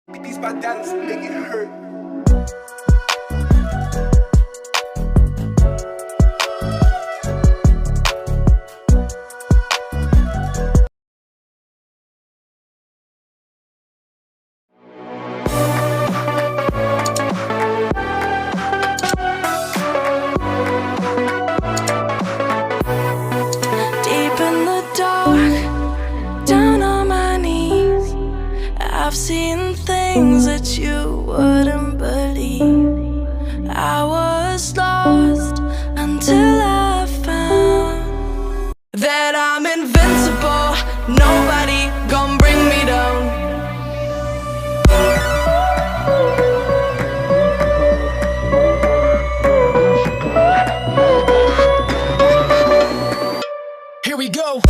These my dollars make it hurt. I've seen things that you wouldn't believe. I was lost until I found that I'm invincible. Nobody gon' bring me down. Here we go.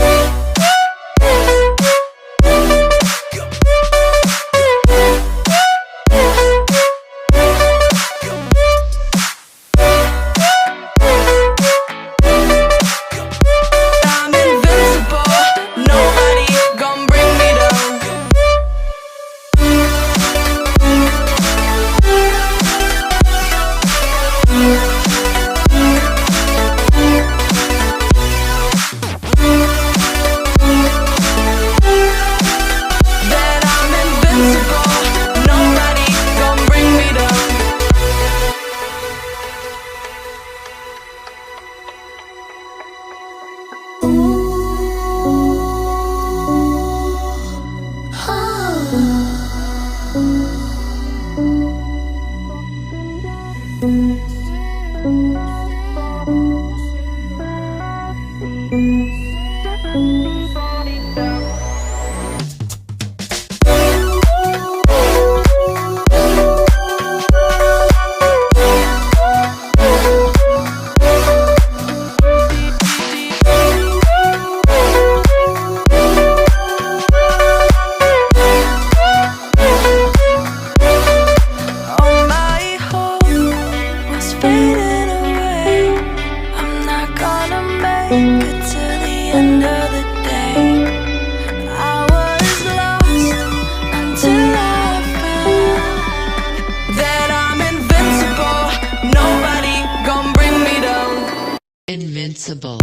Invincible.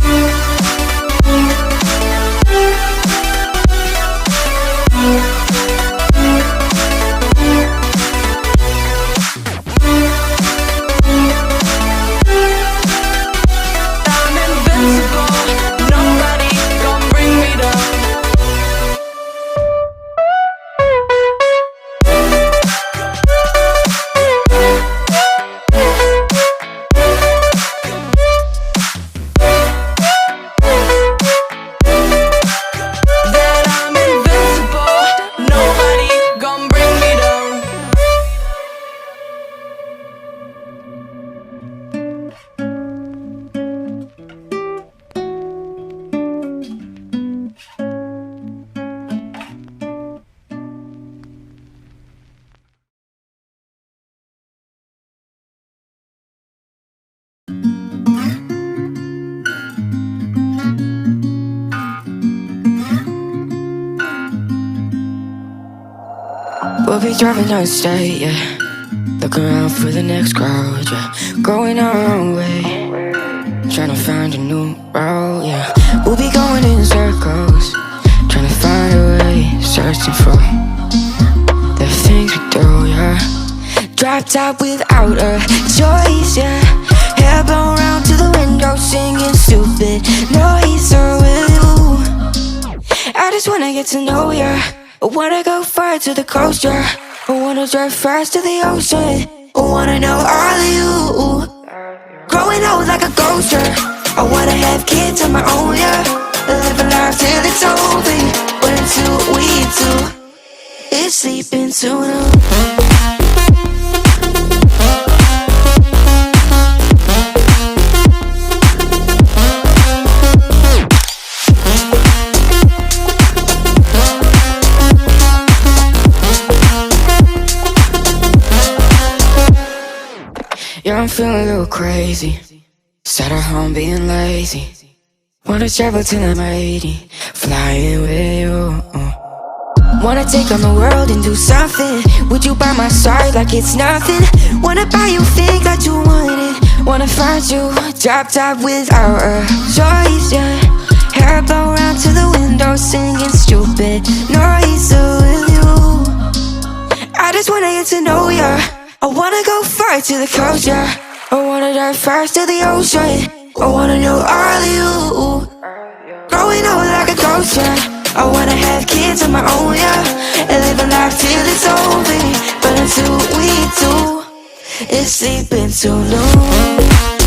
We'll be driving down the state, yeah. Looking around for the next crowd, yeah. Going our own way, trying to find a new route, yeah. We'll be going in circles, trying to find a way, searching for the things we do, yeah. Drop top without a choice, yeah. Hair blown round to the window, singing stupid noise. Or will you? I just wanna get to know ya. I wanna go far to the coast, yeah. I wanna drive fast to the ocean. I wanna know all of you. Growing old like a ghost, yeah. I wanna have kids of my own, yeah. Live a life till it's over. But until we do, it's sleeping sooner. Yeah, I'm feeling a little crazy. Sat at home being lazy. Wanna travel till I'm 80, flying with you. Wanna take on the world and do something. Would you by my side like it's nothing? Wanna buy you things that you wanted. Wanna find you drop top without a choice, yeah. Hair blow round to the window, singing stupid noise with you. I just wanna get to know ya. I wanna go far to the coast, yeah. I wanna dive first to the ocean. I wanna know all of you. Growing up like a ghost, yeah. I wanna have kids of my own, yeah. And live a life till it's over. But until we do, it's sleeping too long.